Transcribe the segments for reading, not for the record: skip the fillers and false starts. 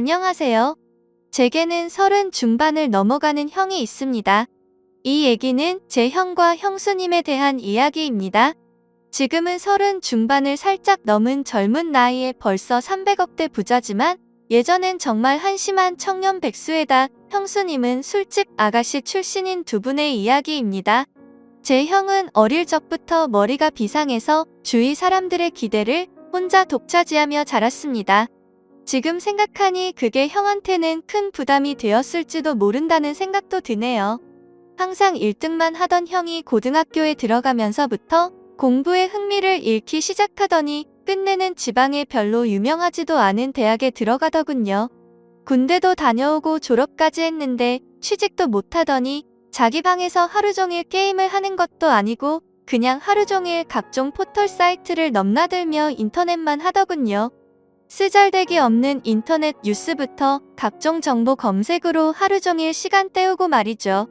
안녕하세요. 제게는 30 중반을 넘어가는 형이 있습니다. 이 얘기는 제 형과 형수님에 대한 이야기입니다. 지금은 30 중반을 살짝 넘은 젊은 나이에 벌써 300억대 부자지만 예전엔 정말 한심한 청년 백수에다 형수님은 술집 아가씨 출신인 두 분의 이야기입니다. 제 형은 어릴 적부터 머리가 비상해서 주위 사람들의 기대를 혼자 독차지하며 자랐습니다. 지금 생각하니 그게 형한테는 큰 부담이 되었을지도 모른다는 생각도 드네요. 항상 1등만 하던 형이 고등학교에 들어가면서부터 공부에 흥미를 잃기 시작하더니 끝내는 지방에 별로 유명하지도 않은 대학에 들어가더군요. 군대도 다녀오고 졸업까지 했는데 취직도 못하더니 자기 방에서 하루 종일 게임을 하는 것도 아니고 그냥 하루 종일 각종 포털 사이트를 넘나들며 인터넷만 하더군요. 쓰잘데기 없는 인터넷 뉴스부터 각종 정보 검색으로 하루 종일 시간 때우고 말이죠.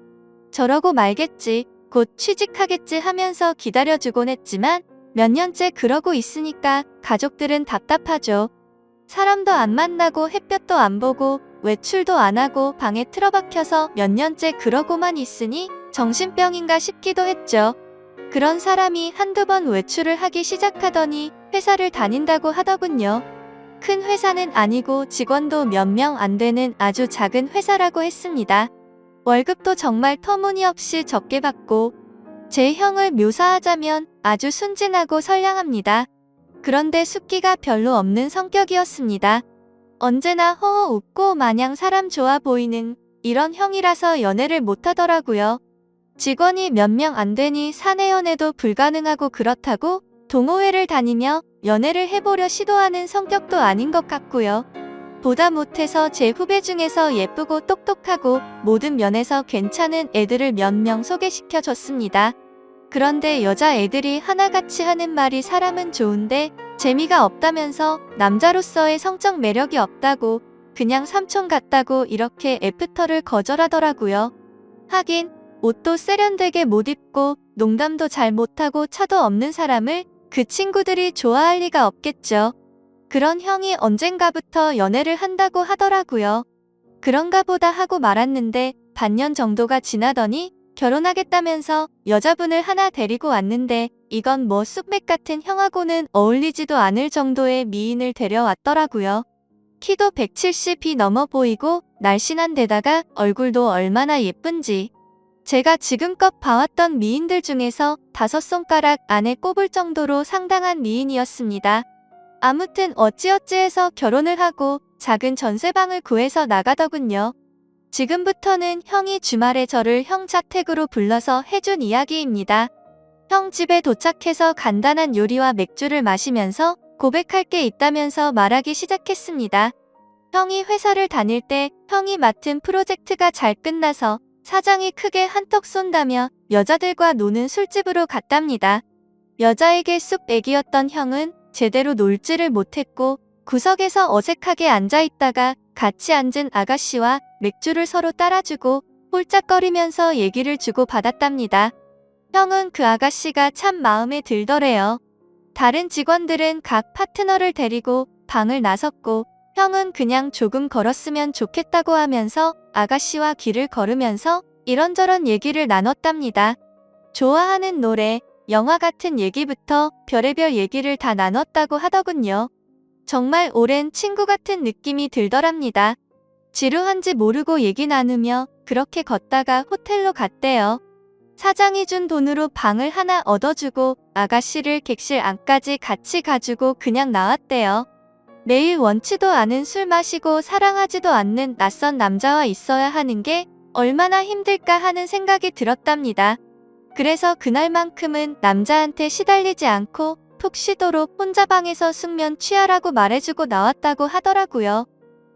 저러고 말겠지, 곧 취직하겠지 하면서 기다려주곤 했지만 몇 년째 그러고 있으니까 가족들은 답답하죠. 사람도 안 만나고 햇볕도 안 보고 외출도 안 하고 방에 틀어박혀서 몇 년째 그러고만 있으니 정신병인가 싶기도 했죠. 그런 사람이 한두 번 외출을 하기 시작하더니 회사를 다닌다고 하더군요. 큰 회사는 아니고 직원도 몇 명 안 되는 아주 작은 회사라고 했습니다. 월급도 정말 터무니없이 적게 받고 제 형을 묘사하자면 아주 순진하고 선량합니다. 그런데 숫기가 별로 없는 성격이었습니다. 언제나 허허 웃고 마냥 사람 좋아 보이는 이런 형이라서 연애를 못하더라고요. 직원이 몇 명 안 되니 사내 연애도 불가능하고 그렇다고 동호회를 다니며 연애를 해보려 시도하는 성격도 아닌 것 같고요. 보다 못해서 제 후배 중에서 예쁘고 똑똑하고 모든 면에서 괜찮은 애들을 몇 명 소개시켜줬습니다. 그런데 여자애들이 하나같이 하는 말이 사람은 좋은데 재미가 없다면서 남자로서의 성적 매력이 없다고 그냥 삼촌 같다고 이렇게 애프터를 거절하더라고요. 하긴 옷도 세련되게 못 입고 농담도 잘 못하고 차도 없는 사람을 그 친구들이 좋아할 리가 없겠죠. 그런 형이 언젠가부터 연애를 한다고 하더라고요. 그런가 보다 하고 말았는데 반년 정도가 지나더니 결혼하겠다면서 여자분을 하나 데리고 왔는데 이건 뭐 쑥맥 같은 형하고는 어울리지도 않을 정도의 미인을 데려왔더라고요. 키도 170이 넘어 보이고 날씬한 데다가 얼굴도 얼마나 예쁜지. 제가 지금껏 봐왔던 미인들 중에서 5손가락 안에 꼽을 정도로 상당한 미인이었습니다. 아무튼 어찌어찌해서 결혼을 하고 작은 전세방을 구해서 나가더군요. 지금부터는 형이 주말에 저를 형 자택으로 불러서 해준 이야기입니다. 형 집에 도착해서 간단한 요리와 맥주를 마시면서 고백할 게 있다면서 말하기 시작했습니다. 형이 회사를 다닐 때 형이 맡은 프로젝트가 잘 끝나서 사장이 크게 한턱 쏜다며 여자들과 노는 술집으로 갔답니다. 여자에게 쑥 애기였던 형은 제대로 놀지를 못했고 구석에서 어색하게 앉아있다가 같이 앉은 아가씨와 맥주를 서로 따라주고 홀짝거리면서 얘기를 주고받았답니다. 형은 그 아가씨가 참 마음에 들더래요. 다른 직원들은 각 파트너를 데리고 방을 나섰고 형은 그냥 조금 걸었으면 좋겠다고 하면서 아가씨와 길을 걸으면서 이런저런 얘기를 나눴답니다. 좋아하는 노래, 영화 같은 얘기부터 별의별 얘기를 다 나눴다고 하더군요. 정말 오랜 친구 같은 느낌이 들더랍니다. 지루한지 모르고 얘기 나누며 그렇게 걷다가 호텔로 갔대요. 사장이 준 돈으로 방을 하나 얻어주고 아가씨를 객실 안까지 같이 가주고 그냥 나왔대요. 매일 원치도 않은 술 마시고 사랑하지도 않는 낯선 남자와 있어야 하는 게 얼마나 힘들까 하는 생각이 들었답니다. 그래서 그날만큼은 남자한테 시달리지 않고 푹 쉬도록 혼자 방에서 숙면 취하라고 말해주고 나왔다고 하더라고요.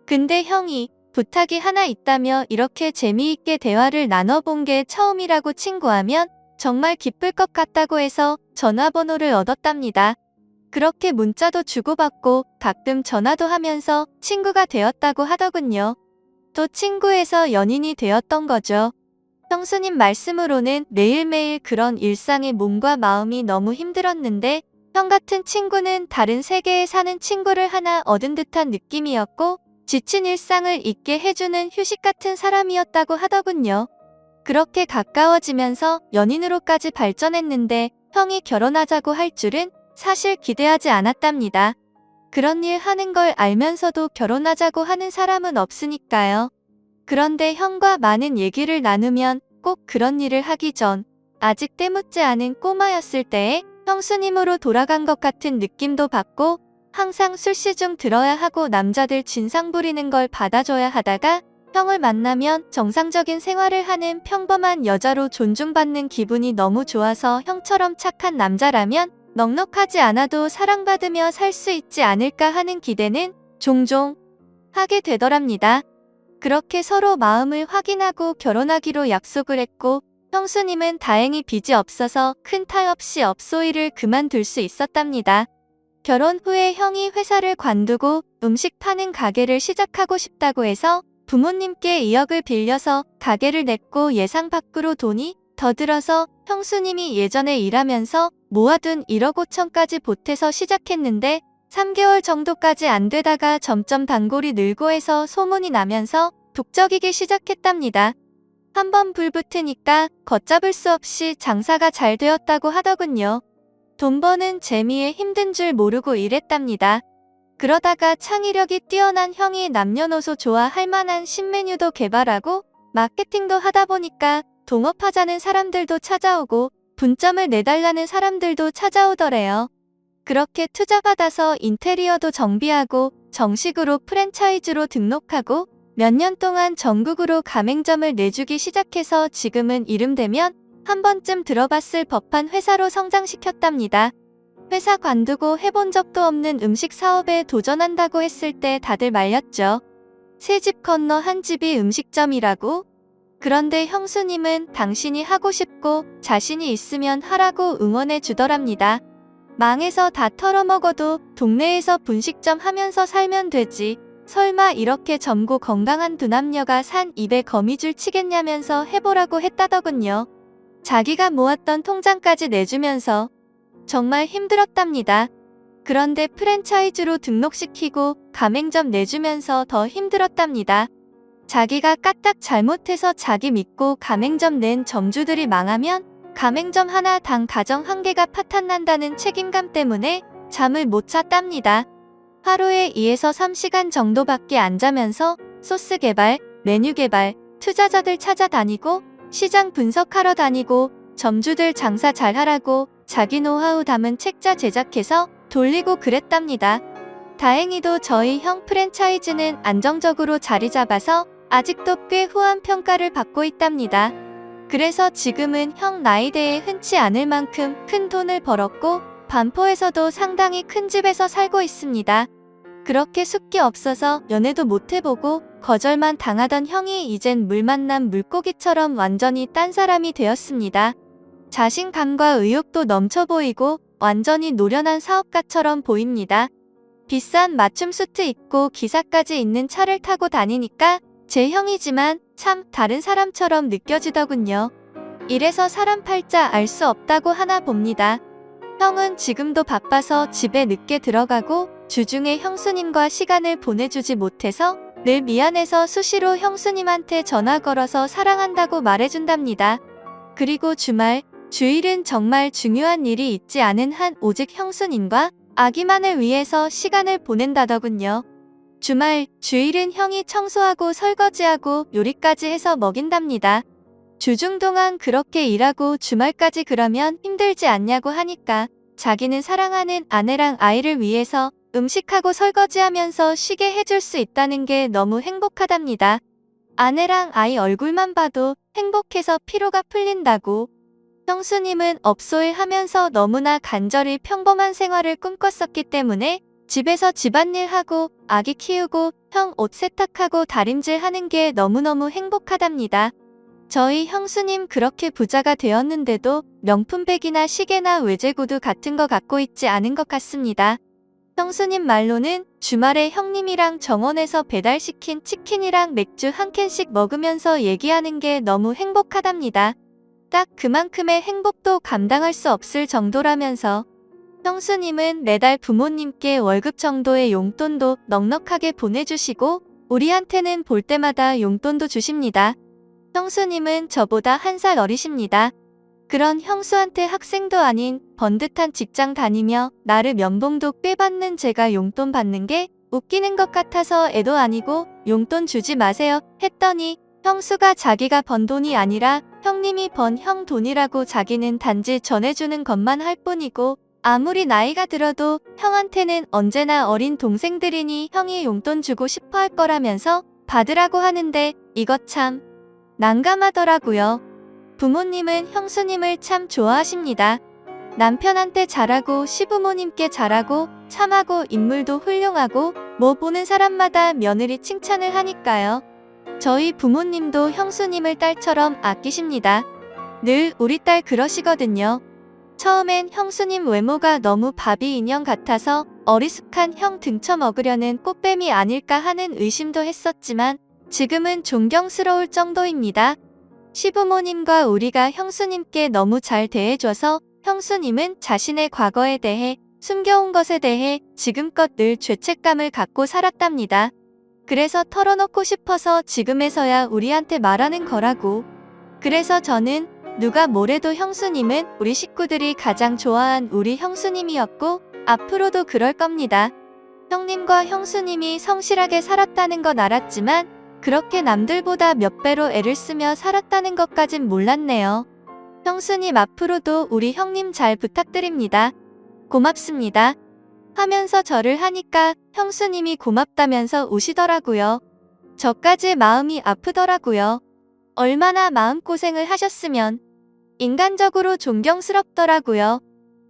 근데 형이 부탁이 하나 있다며 이렇게 재미있게 대화를 나눠본 게 처음이라고 친구하면 정말 기쁠 것 같다고 해서 전화번호를 얻었답니다. 그렇게 문자도 주고받고 가끔 전화도 하면서 친구가 되었다고 하더군요. 또 친구에서 연인이 되었던 거죠. 형수님 말씀으로는 매일매일 그런 일상의 몸과 마음이 너무 힘들었는데 형 같은 친구는 다른 세계에 사는 친구를 하나 얻은 듯한 느낌이었고 지친 일상을 잊게 해주는 휴식 같은 사람이었다고 하더군요. 그렇게 가까워지면서 연인으로까지 발전했는데 형이 결혼하자고 할 줄은 사실 기대하지 않았답니다. 그런 일 하는 걸 알면서도 결혼하자고 하는 사람은 없으니까요. 그런데 형과 많은 얘기를 나누면 꼭 그런 일을 하기 전 아직 때묻지 않은 꼬마였을 때에 형수님으로 돌아간 것 같은 느낌도 받고 항상 술시중 들어야 하고 남자들 진상 부리는 걸 받아줘야 하다가 형을 만나면 정상적인 생활을 하는 평범한 여자로 존중받는 기분이 너무 좋아서 형처럼 착한 남자라면 넉넉하지 않아도 사랑받으며 살 수 있지 않을까 하는 기대는 종종 하게 되더랍니다. 그렇게 서로 마음을 확인하고 결혼하기로 약속을 했고 형수님은 다행히 빚이 없어서 큰 탈 없이 업소일을 그만둘 수 있었답니다. 결혼 후에 형이 회사를 관두고 음식 파는 가게를 시작하고 싶다고 해서 부모님께 2억을 빌려서 가게를 냈고 예상 밖으로 돈이 더 들어서 형수님이 예전에 일하면서 모아둔 1억 5천까지 보태서 시작했는데 3개월 정도까지 안 되다가 점점 단골이 늘고 해서 소문이 나면서 북적이기 시작했답니다. 한번 불 붙으니까 걷잡을 수 없이 장사가 잘 되었다고 하더군요. 돈 버는 재미에 힘든 줄 모르고 일했답니다. 그러다가 창의력이 뛰어난 형이 남녀노소 좋아할 만한 신메뉴도 개발하고 마케팅도 하다 보니까 동업하자는 사람들도 찾아오고 분점을 내달라는 사람들도 찾아오더래요. 그렇게 투자받아서 인테리어도 정비하고 정식으로 프랜차이즈로 등록하고 몇 년 동안 전국으로 가맹점을 내주기 시작해서 지금은 이름 대면 한 번쯤 들어봤을 법한 회사로 성장시켰답니다. 회사 관두고 해본 적도 없는 음식 사업에 도전한다고 했을 때 다들 말렸죠. 세 집 건너 한 집이 음식점이라고? 그런데 형수님은 당신이 하고 싶고 자신이 있으면 하라고 응원해 주더랍니다. 망해서 다 털어먹어도 동네에서 분식점 하면서 살면 되지. 설마 이렇게 젊고 건강한 두 남녀가 산 입에 거미줄 치겠냐면서 해보라고 했다더군요. 자기가 모았던 통장까지 내주면서 정말 힘들었답니다. 그런데 프랜차이즈로 등록시키고 가맹점 내주면서 더 힘들었답니다. 자기가 까딱 잘못해서 자기 믿고 가맹점 낸 점주들이 망하면 가맹점 하나당 가정 한 개가 파탄난다는 책임감 때문에 잠을 못 잤답니다. 하루에 2에서 3시간 정도밖에 안 자면서 소스 개발, 메뉴 개발, 투자자들 찾아다니고 시장 분석하러 다니고 점주들 장사 잘하라고 자기 노하우 담은 책자 제작해서 돌리고 그랬답니다. 다행히도 저희 형 프랜차이즈는 안정적으로 자리 잡아서 아직도 꽤 후한 평가를 받고 있답니다. 그래서 지금은 형 나이대에 흔치 않을 만큼 큰 돈을 벌었고 반포에서도 상당히 큰 집에서 살고 있습니다. 그렇게 숫기 없어서 연애도 못 해보고 거절만 당하던 형이 이젠 물 만난 물고기처럼 완전히 딴 사람이 되었습니다. 자신감과 의욕도 넘쳐 보이고 완전히 노련한 사업가처럼 보입니다. 비싼 맞춤 수트 입고 기사까지 있는 차를 타고 다니니까 제 형이지만 참 다른 사람처럼 느껴지더군요. 이래서 사람 팔자 알 수 없다고 하나 봅니다. 형은 지금도 바빠서 집에 늦게 들어가고 주중에 형수님과 시간을 보내주지 못해서 늘 미안해서 수시로 형수님한테 전화 걸어서 사랑한다고 말해준답니다. 그리고 주말, 주일은 정말 중요한 일이 있지 않은 한 오직 형수님과 아기만을 위해서 시간을 보낸다더군요. 주말, 주일은 형이 청소하고 설거지하고 요리까지 해서 먹인답니다. 주중 동안 그렇게 일하고 주말까지 그러면 힘들지 않냐고 하니까 자기는 사랑하는 아내랑 아이를 위해서 음식하고 설거지하면서 쉬게 해줄 수 있다는 게 너무 행복하답니다. 아내랑 아이 얼굴만 봐도 행복해서 피로가 풀린다고. 형수님은 업소일 하면서 너무나 간절히 평범한 생활을 꿈꿨었기 때문에 집에서 집안일하고 아기 키우고 형 옷 세탁하고 다림질 하는 게 너무너무 행복하답니다. 저희 형수님 그렇게 부자가 되었는데도 명품백이나 시계나 외제구두 같은 거 갖고 있지 않은 것 같습니다. 형수님 말로는 주말에 형님이랑 정원에서 배달시킨 치킨이랑 맥주 한 캔씩 먹으면서 얘기하는 게 너무 행복하답니다. 딱 그만큼의 행복도 감당할 수 없을 정도라면서 형수님은 매달 부모님께 월급 정도의 용돈도 넉넉하게 보내주시고 우리한테는 볼 때마다 용돈도 주십니다. 형수님은 저보다 1살 어리십니다. 그런 형수한테 학생도 아닌 번듯한 직장 다니며 나름 연봉도 꽤 받는 제가 용돈 받는 게 웃기는 것 같아서 애도 아니고 용돈 주지 마세요 했더니 형수가 자기가 번 돈이 아니라 형님이 번 형 돈이라고 자기는 단지 전해주는 것만 할 뿐이고 아무리 나이가 들어도 형한테는 언제나 어린 동생들이니 형이 용돈 주고 싶어 할 거라면서 받으라고 하는데 이것 참 난감하더라고요. 부모님은 형수님을 참 좋아하십니다. 남편한테 잘하고 시부모님께 잘하고 참하고 인물도 훌륭하고 뭐 보는 사람마다 며느리 칭찬을 하니까요. 저희 부모님도 형수님을 딸처럼 아끼십니다. 늘 우리 딸 그러시거든요. 처음엔 형수님 외모가 너무 바비 인형 같아서 어리숙한 형 등쳐 먹으려는 꽃뱀이 아닐까 하는 의심도 했었지만 지금은 존경스러울 정도입니다. 시부모님과 우리가 형수님께 너무 잘 대해줘서 형수님은 자신의 과거에 대해 숨겨온 것에 대해 지금껏 늘 죄책감을 갖고 살았답니다. 그래서 털어놓고 싶어서 지금에서야 우리한테 말하는 거라고. 그래서 저는 누가 뭐래도 형수님은 우리 식구들이 가장 좋아한 우리 형수님이었고 앞으로도 그럴 겁니다. 형님과 형수님이 성실하게 살았다는 건 알았지만 그렇게 남들보다 몇 배로 애를 쓰며 살았다는 것까진 몰랐네요. 형수님 앞으로도 우리 형님 잘 부탁드립니다. 고맙습니다. 하면서 절을 하니까 형수님이 고맙다면서 우시더라고요. 저까지 마음이 아프더라고요. 얼마나 마음고생을 하셨으면. 인간적으로 존경스럽더라고요.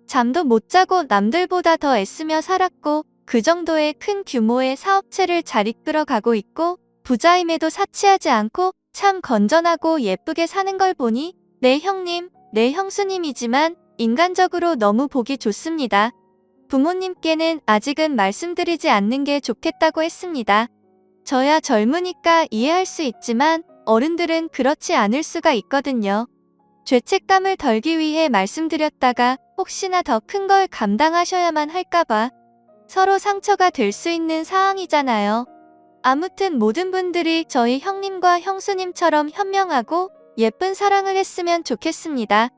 잠도 못 자고 남들보다 더 애쓰며 살았고 그 정도의 큰 규모의 사업체를 잘 이끌어가고 있고 부자임에도 사치하지 않고 참 건전하고 예쁘게 사는 걸 보니 내 형님, 내 형수님이지만 인간적으로 너무 보기 좋습니다. 부모님께는 아직은 말씀드리지 않는 게 좋겠다고 했습니다. 저야 젊으니까 이해할 수 있지만 어른들은 그렇지 않을 수가 있거든요. 죄책감을 덜기 위해 말씀드렸다가 혹시나 더 큰 걸 감당하셔야만 할까봐 서로 상처가 될 수 있는 상황이잖아요. 아무튼 모든 분들이 저희 형님과 형수님처럼 현명하고 예쁜 사랑을 했으면 좋겠습니다.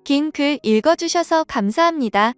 긴 글 읽어주셔서 감사합니다.